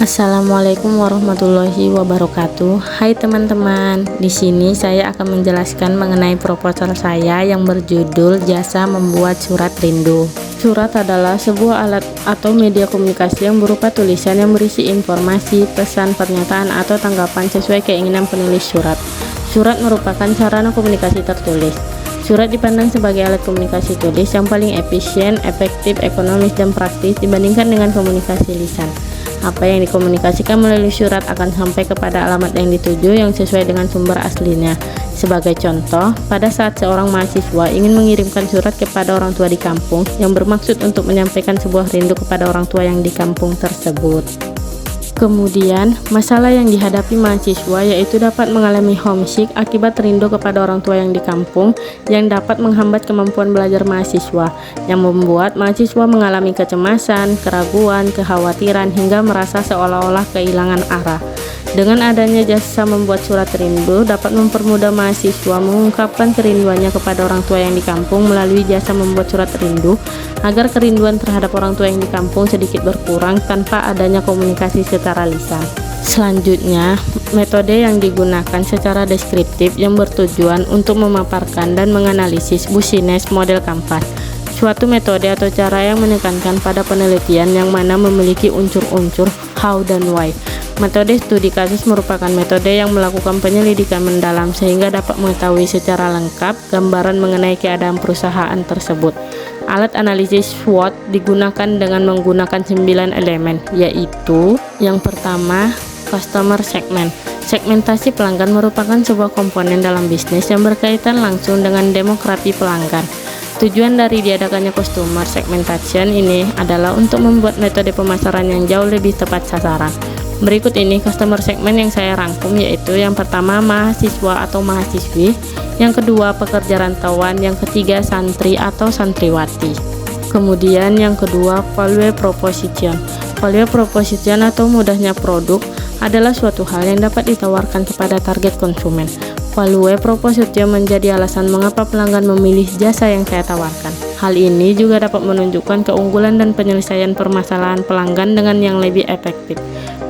Assalamualaikum warahmatullahi wabarakatuh. Hai teman-teman, di sini saya akan menjelaskan mengenai proposal saya yang berjudul Jasa Membuat Surat Rindu. Surat adalah sebuah alat atau media komunikasi yang berupa tulisan yang berisi informasi, pesan, pernyataan, atau tanggapan sesuai keinginan penulis surat. Surat merupakan sarana komunikasi tertulis. Surat dipandang sebagai alat komunikasi tulis yang paling efisien, efektif, ekonomis, dan praktis dibandingkan dengan komunikasi lisan. Apa yang dikomunikasikan melalui surat akan sampai kepada alamat yang dituju yang sesuai dengan sumber aslinya. Sebagai contoh, pada saat seorang mahasiswa ingin mengirimkan surat kepada orang tua di kampung yang bermaksud untuk menyampaikan sebuah rindu kepada orang tua yang di kampung tersebut. Kemudian, masalah yang dihadapi mahasiswa yaitu dapat mengalami homesick akibat rindu kepada orang tua yang di kampung yang dapat menghambat kemampuan belajar mahasiswa, yang membuat mahasiswa mengalami kecemasan, keraguan, kekhawatiran, hingga merasa seolah-olah kehilangan arah. Dengan adanya jasa membuat surat rindu dapat mempermudah mahasiswa mengungkapkan kerinduannya kepada orang tua yang di kampung melalui jasa membuat surat rindu, agar kerinduan terhadap orang tua yang di kampung sedikit berkurang tanpa adanya komunikasi secara lisan. Selanjutnya, metode yang digunakan secara deskriptif yang bertujuan untuk memaparkan dan menganalisis busines model kanvas. Suatu metode atau cara yang menekankan pada penelitian yang mana memiliki unsur-unsur how dan why. Metode studi kasus merupakan metode yang melakukan penyelidikan mendalam sehingga dapat mengetahui secara lengkap gambaran mengenai keadaan perusahaan tersebut. Alat analisis SWOT digunakan dengan menggunakan 9 elemen, yaitu yang pertama, customer segment. Segmentasi pelanggan merupakan sebuah komponen dalam bisnis yang berkaitan langsung dengan demografi pelanggan. Tujuan dari diadakannya customer segmentation ini adalah untuk membuat metode pemasaran yang jauh lebih tepat sasaran. Berikut ini customer segment yang saya rangkum, yaitu yang pertama mahasiswa atau mahasiswi, yang kedua pekerja rantauan, yang ketiga santri atau santriwati. Kemudian yang kedua value proposition. Value proposition atau mudahnya produk adalah suatu hal yang dapat ditawarkan kepada target konsumen. Value proposition menjadi alasan mengapa pelanggan memilih jasa yang saya tawarkan. Hal ini juga dapat menunjukkan keunggulan dan penyelesaian permasalahan pelanggan dengan yang lebih efektif.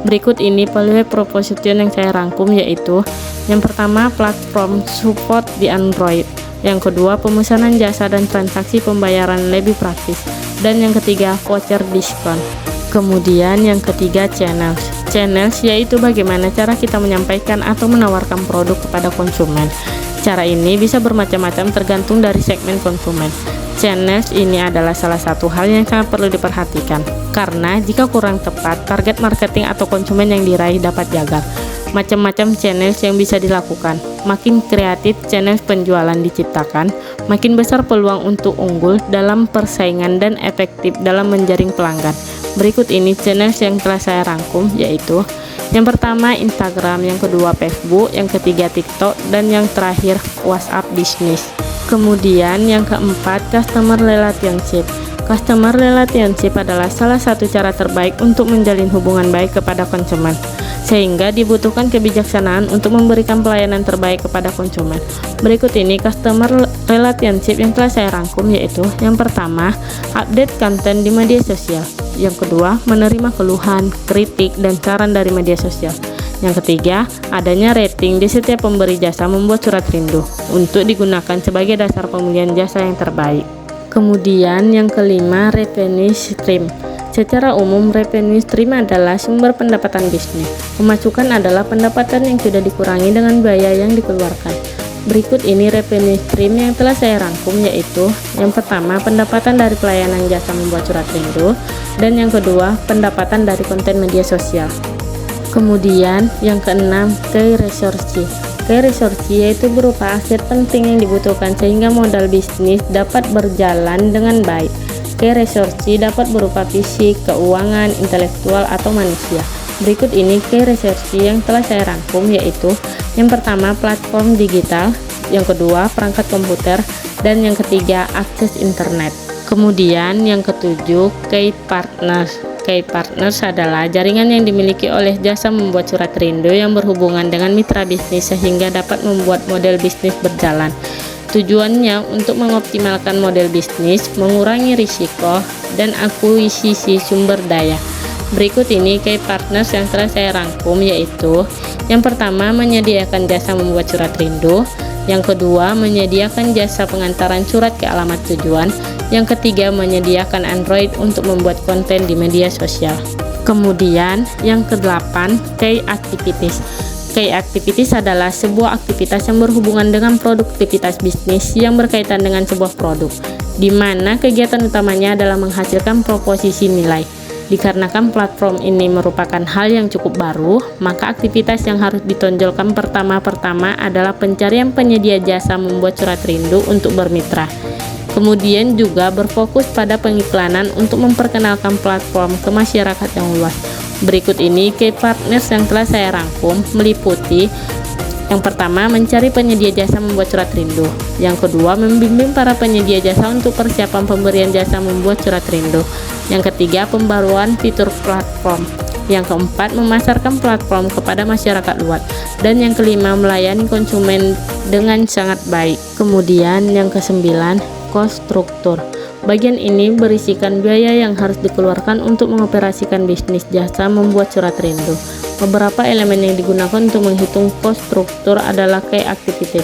Berikut ini value proposition yang saya rangkum, yaitu yang pertama platform support di Android, yang kedua pemesanan jasa dan transaksi pembayaran lebih praktis, dan yang ketiga voucher diskon. Kemudian yang ketiga channels yaitu bagaimana cara kita menyampaikan atau menawarkan produk kepada konsumen. Cara ini bisa bermacam-macam tergantung dari segmen konsumen. Channels ini adalah salah satu hal yang sangat perlu diperhatikan, karena jika kurang tepat, target marketing atau konsumen yang diraih dapat gagal. Macam-macam channels yang bisa dilakukan. Makin kreatif channels penjualan diciptakan, makin besar peluang untuk unggul dalam persaingan dan efektif dalam menjaring pelanggan. Berikut ini channels yang telah saya rangkum, yaitu yang pertama Instagram, yang kedua Facebook, yang ketiga TikTok, dan yang terakhir WhatsApp Business. Kemudian yang keempat customer relationship. Customer relationship adalah salah satu cara terbaik untuk menjalin hubungan baik kepada konsumen, sehingga dibutuhkan kebijaksanaan untuk memberikan pelayanan terbaik kepada konsumen. Berikut ini customer relationship yang telah saya rangkum, yaitu yang pertama update konten di media sosial, yang kedua menerima keluhan, kritik, dan saran dari media sosial, yang ketiga adanya rating di setiap pemberi jasa membuat surat rindu untuk digunakan sebagai dasar pemilihan jasa yang terbaik. Kemudian yang kelima revenue stream. Secara umum, revenue stream adalah sumber pendapatan bisnis. Pemasukan adalah pendapatan yang sudah dikurangi dengan biaya yang dikeluarkan. Berikut ini revenue stream yang telah saya rangkum, yaitu yang pertama pendapatan dari pelayanan jasa membuat surat rindu, dan yang kedua pendapatan dari konten media sosial. Kemudian yang keenam key resource. Key resource yaitu berupa aset penting yang dibutuhkan sehingga modal bisnis dapat berjalan dengan baik. Key resource dapat berupa fisik, keuangan, intelektual, atau manusia. Berikut ini key resource yang telah saya rangkum, yaitu yang pertama platform digital, yang kedua perangkat komputer, dan yang ketiga akses internet. Kemudian yang ketujuh key partners. Key partners adalah jaringan yang dimiliki oleh jasa membuat surat rindu yang berhubungan dengan mitra bisnis sehingga dapat membuat model bisnis berjalan. Tujuannya untuk mengoptimalkan model bisnis, mengurangi risiko, dan akuisisi sumber daya. Berikut ini key partners yang telah saya rangkum, yaitu yang pertama menyediakan jasa membuat surat rindu, yang kedua menyediakan jasa pengantaran surat ke alamat tujuan, yang ketiga menyediakan Android untuk membuat konten di media sosial. Kemudian yang kedelapan, key activities. Key activities adalah sebuah aktivitas yang berhubungan dengan produktivitas bisnis yang berkaitan dengan sebuah produk, di mana kegiatan utamanya adalah menghasilkan proposisi nilai. Dikarenakan platform ini merupakan hal yang cukup baru, maka aktivitas yang harus ditonjolkan pertama-tama adalah pencarian penyedia jasa membuat surat rindu untuk bermitra. Kemudian juga berfokus pada pengiklanan untuk memperkenalkan platform ke masyarakat yang luas. Berikut ini key partners yang telah saya rangkum, meliputi yang pertama, mencari penyedia jasa membuat surat rindu. Yang kedua, membimbing para penyedia jasa untuk persiapan pemberian jasa membuat surat rindu. Yang ketiga, pembaruan fitur platform. Yang keempat, memasarkan platform kepada masyarakat luas. Dan yang kelima, melayani konsumen dengan sangat baik. Kemudian yang kesembilan, cost struktur. Bagian ini berisikan biaya yang harus dikeluarkan untuk mengoperasikan bisnis jasa membuat surat rindu. Beberapa elemen yang digunakan untuk menghitung cost struktur adalah key activities,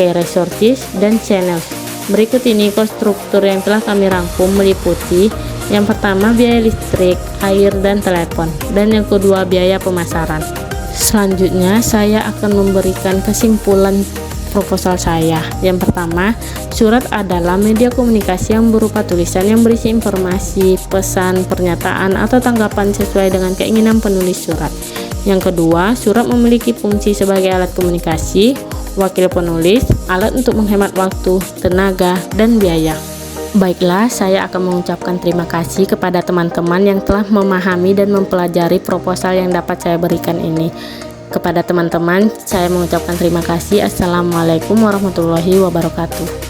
key resources, dan channels. Berikut ini cost struktur yang telah kami rangkum, meliputi yang pertama biaya listrik, air, dan telepon, dan yang kedua biaya pemasaran. Selanjutnya saya akan memberikan kesimpulan proposal saya. Yang pertama, surat adalah media komunikasi yang berupa tulisan yang berisi informasi, pesan, pernyataan, atau tanggapan sesuai dengan keinginan penulis surat. Yang kedua, surat memiliki fungsi sebagai alat komunikasi, wakil penulis, alat untuk menghemat waktu, tenaga, dan biaya. Baiklah, saya akan mengucapkan terima kasih kepada teman-teman yang telah memahami dan mempelajari proposal yang dapat saya berikan ini. Kepada teman-teman, saya mengucapkan terima kasih. Assalamualaikum warahmatullahi wabarakatuh.